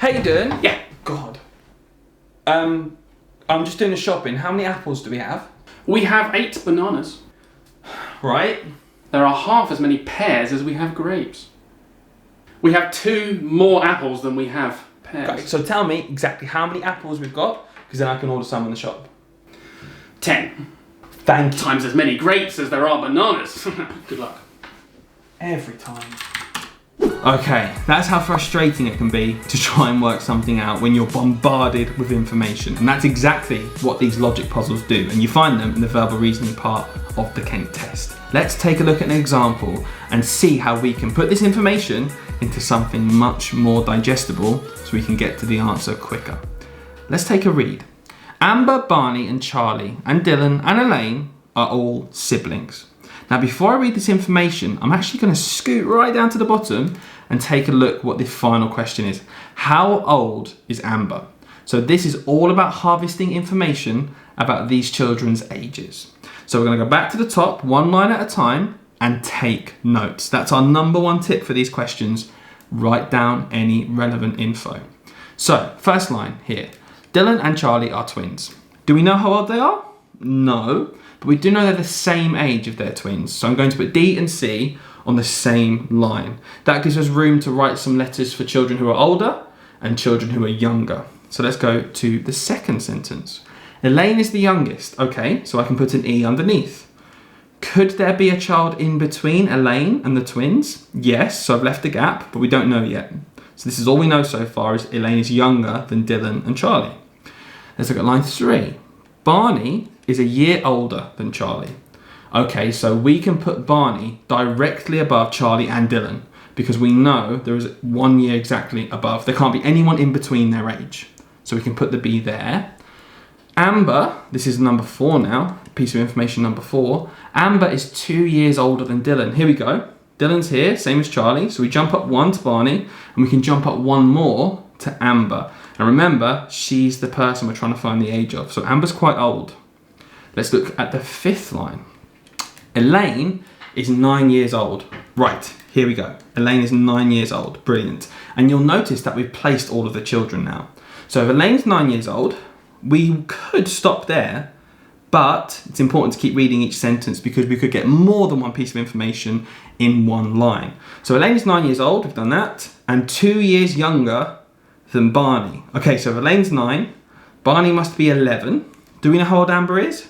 Hayden? Yeah. God. I'm just doing the shopping. How many apples do we have? We have 8 bananas. Right. There are half as many pears as we have grapes. We have 2 more apples than we have pears. Okay, so tell me exactly how many apples we've got, because then I can order some in the shop. 10. Thank you. Times as many grapes as there are bananas. Good luck. Every time. Okay, that's how frustrating it can be to try and work something out when you're bombarded with information. And that's exactly what these logic puzzles do. And you find them in the verbal reasoning part of the Kent test. Let's take a look at an example and see how we can put this information into something much more digestible so we can get to the answer quicker. Let's take a read. Amber, Barney and Charlie and Dylan and Elaine are all siblings. Now before I read this information, I'm actually going to scoot right down to the bottom and take a look what the final question is. How old is Amber? So this is all about harvesting information about these children's ages. So we're going to go back to the top, one line at a time, and take notes. That's our number one tip for these questions. Write down any relevant info. So first line here. Dylan and Charlie are twins. Do we know how old they are? No, but we do know they're the same age if they're twins. So I'm going to put D and C on the same line. That gives us room to write some letters for children who are older and children who are younger. So let's go to the second sentence. Elaine is the youngest. Okay, so I can put an E underneath. Could there be a child in between Elaine and the twins? Yes, so I've left a gap, but we don't know yet. So this is all we know so far is Elaine is younger than Dylan and Charlie. Let's look at line 3. Barney is a year older than Charlie. Okay, so we can put Barney directly above Charlie and Dylan because we know there is 1 year exactly above. There can't be anyone in between their age. So we can put the B there. Amber, this is number 4 now, piece of information number 4. Amber is 2 years older than Dylan. Here we go. Dylan's here, same as Charlie. So we jump up 1 to Barney and we can jump up 1 more to Amber. And remember, she's the person we're trying to find the age of. So Amber's quite old. Let's look at the 5th line. Elaine is 9 years old. Right, here we go. Elaine is 9 years old. Brilliant. And you'll notice that we've placed all of the children now. So if Elaine's 9 years old, we could stop there, but it's important to keep reading each sentence because we could get more than one piece of information in one line. So Elaine is 9 years old, we've done that, and 2 years younger than Barney. Okay, so if Elaine's 9, Barney must be 11. Do we know how old Amber is?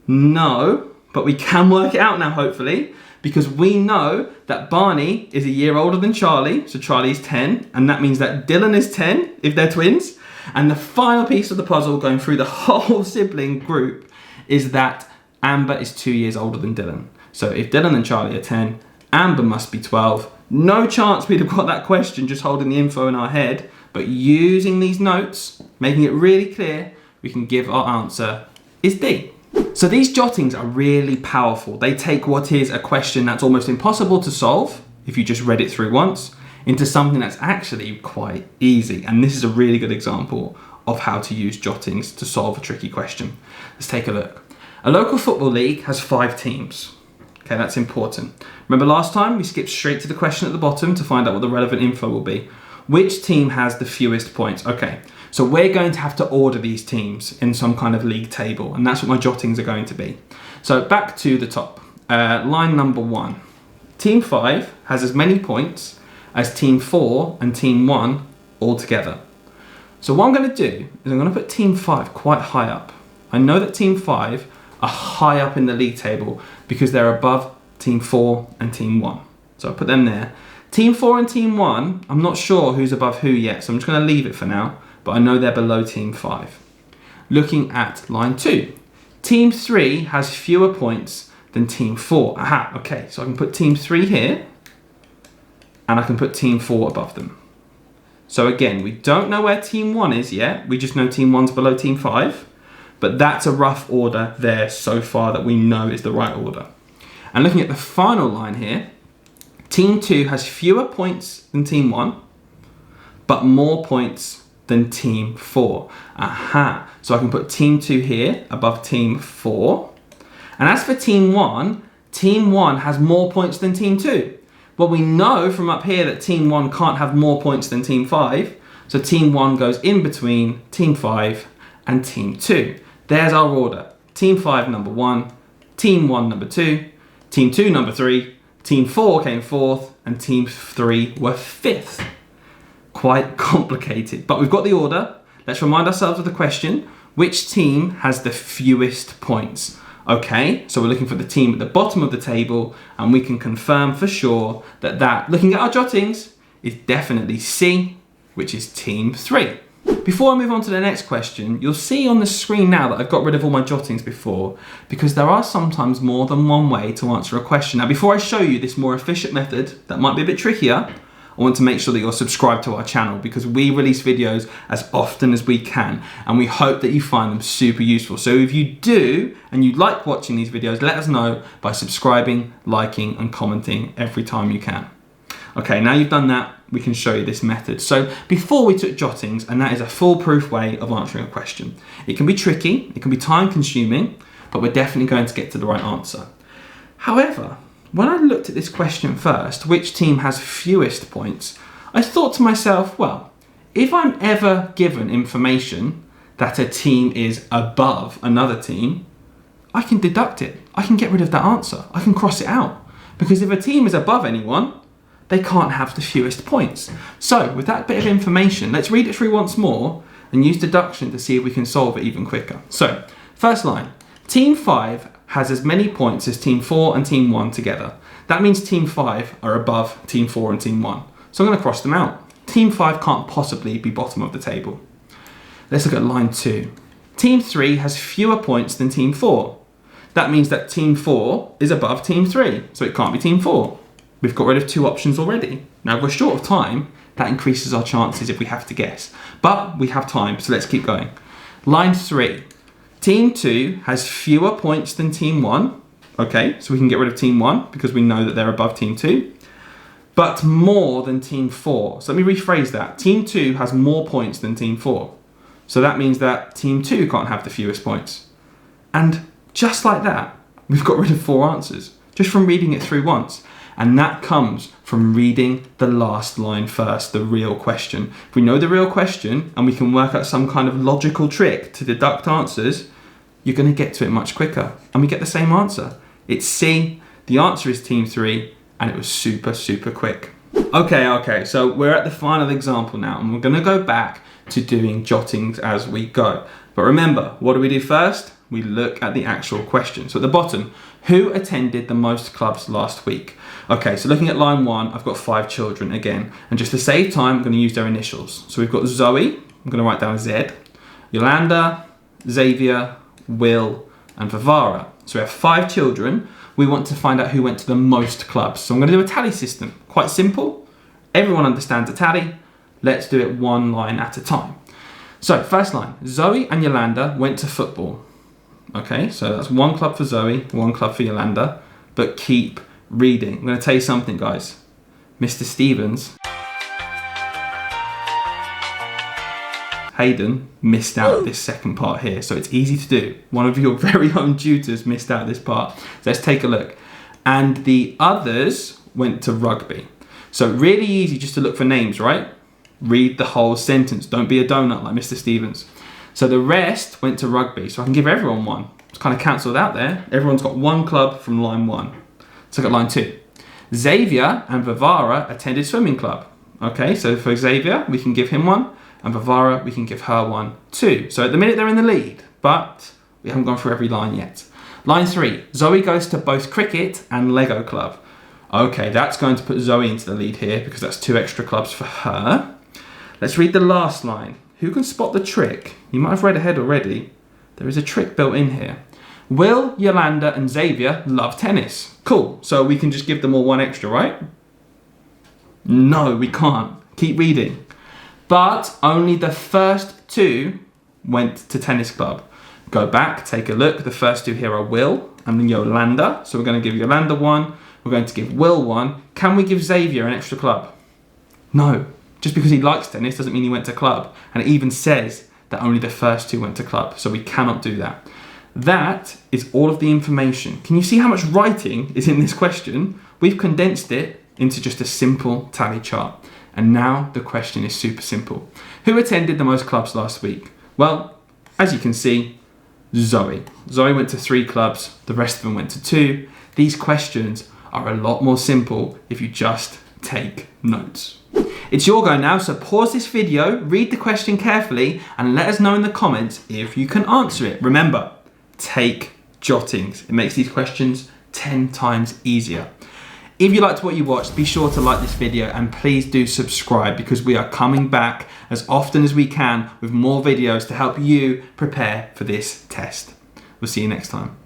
No, but we can work it out now, hopefully, because we know that Barney is a year older than Charlie, so Charlie is 10, and that means that Dylan is 10, if they're twins. And the final piece of the puzzle, going through the whole sibling group, is that Amber is 2 years older than Dylan. So if Dylan and Charlie are 10, Amber must be 12. No chance we'd have got that question just holding the info in our head, but using these notes, making it really clear, we can give our answer is D. So these jottings are really powerful. They take what is a question that's almost impossible to solve, if you just read it through once, into something that's actually quite easy. And this is a really good example of how to use jottings to solve a tricky question. Let's take a look. A local football league has 5 teams. Okay, that's important. Remember last time we skipped straight to the question at the bottom to find out what the relevant info will be. Which team has the fewest points? Okay, so we're going to have to order these teams in some kind of league table, and that's what my jottings are going to be. So back to the top, line number 1. Team 5 has as many points as Team 4 and Team 1 all together. So what I'm going to do is I'm going to put Team 5 quite high up. I know that Team 5 are high up in the league table because they're above Team 4 and Team 1. So I'll put them there. Team 4 and Team 1, I'm not sure who's above who yet, so I'm just going to leave it for now, but I know they're below Team 5. Looking at line 2. Team 3 has fewer points than Team 4. Aha, okay, so I can put Team 3 here, and I can put Team 4 above them. So again, we don't know where Team 1 is yet, we just know Team 1's below Team 5, but that's a rough order there so far that we know is the right order. And looking at the final line here, Team 2 has fewer points than Team 1, but more points than Team 4. Aha, so I can put Team 2 here above Team 4. And as for Team 1 has more points than Team 2. Well, we know from up here that Team 1 can't have more points than Team 5, So team 1 goes in between team 5 and team 2. There's our order. Team 5 number 1, team 1 number 2, team 2 number 3, team 4 came 4th, and team 3 were 5th. Quite complicated, but we've got the order. Let's remind ourselves of the question. Which team has the fewest points? Okay, so we're looking for the team at the bottom of the table, and we can confirm for sure that looking at our jottings, is definitely C, which is team 3. Before I move on to the next question, you'll see on the screen now that I've got rid of all my jottings before, because there are sometimes more than one way to answer a question. Now, before I show you this more efficient method that might be a bit trickier, I want to make sure that you're subscribed to our channel, because we release videos as often as we can, and we hope that you find them super useful. So if you do, and you like watching these videos, let us know by subscribing, liking, and commenting every time you can. Okay, now you've done that, we can show you this method. So before we took jottings, and that is a foolproof way of answering a question. It can be tricky, it can be time consuming, but we're definitely going to get to the right answer. However, when I looked at this question first, which team has fewest points, I thought to myself, well, if I'm ever given information that a team is above another team, I can deduct it. I can get rid of that answer. I can cross it out. Because if a team is above anyone, they can't have the fewest points. So with that bit of information, let's read it through once more and use deduction to see if we can solve it even quicker. So first line, team 5 has as many points as team 4 and team 1 together. That means team 5 are above team 4 and team 1. So I'm going to cross them out. Team 5 can't possibly be bottom of the table. Let's look at line 2. Team 3 has fewer points than team 4. That means that team 4 is above team 3, so it can't be team 4. We've got rid of 2 options already. Now, if we're short of time, that increases our chances if we have to guess. But we have time, so let's keep going. Line 3. Team 2 has fewer points than team 1. Okay, so we can get rid of team 1 because we know that they're above team 2. But more than team 4. So let me rephrase that. Team 2 has more points than team 4. So that means that team 2 can't have the fewest points. And just like that, we've got rid of 4 answers, just from reading it through once. And that comes from reading the last line first, the real question. If we know the real question and we can work out some kind of logical trick to deduct answers, you're going to get to it much quicker. And we get the same answer. It's C, the answer is team 3, and it was super, super quick. Okay, so we're at the final example now, and we're going to go back to doing jottings as we go. But remember, what do we do first? We look at the actual question. So at the bottom, who attended the most clubs last week? Okay, so looking at line 1, I've got 5 children again. And just to save time, I'm going to use their initials. So we've got Zoe, I'm going to write down Z, Yolanda, Xavier, Will, and Vivara. So we have 5 children. We want to find out who went to the most clubs. So I'm going to do a tally system. Quite simple. Everyone understands a tally. Let's do it one line at a time. So first line, Zoe and Yolanda went to football. Okay, so that's 1 club for Zoe, 1 club for Yolanda, but keep reading. I'm going to tell you something, guys. Mr. Stevens, Hayden, missed out this second part here, so it's easy to do. One of your very own tutors missed out this part. So let's take a look. And the others went to rugby. So really easy just to look for names, right? Read the whole sentence. Don't be a donut like Mr. Stevens. So the rest went to rugby, so I can give everyone 1. It's kind of cancelled out there. Everyone's got 1 club from line 1. Let's look at line 2. Xavier and Vivara attended swimming club. Okay, so for Xavier, we can give him 1, and Vivara, we can give her 1 too. So at the minute they're in the lead, but we haven't gone through every line yet. Line 3, Zoe goes to both cricket and Lego club. Okay, that's going to put Zoe into the lead here because that's 2 extra clubs for her. Let's read the last line. Who can spot the trick? You might have read ahead already. There is a trick built in here. Will, Yolanda, and Xavier love tennis. Cool, so we can just give them all 1 extra, right? No, we can't. Keep reading. But only the first 2 went to tennis club. Go back, take a look. The first 2 here are Will and Yolanda. So we're going to give Yolanda 1. We're going to give Will 1. Can we give Xavier an extra club? No. Just because he likes tennis doesn't mean he went to club. And it even says that only the first 2 went to club. So we cannot do that. That is all of the information. Can you see how much writing is in this question? We've condensed it into just a simple tally chart. And now the question is super simple. Who attended the most clubs last week? Well, as you can see, Zoe. Zoe went to 3 clubs, the rest of them went to 2. These questions are a lot more simple if you just take notes. It's your go now, so pause this video, read the question carefully, and let us know in the comments if you can answer it. Remember, take jottings. It makes these questions 10 times easier. If you liked what you watched, be sure to like this video and please do subscribe, because we are coming back as often as we can with more videos to help you prepare for this test. We'll see you next time.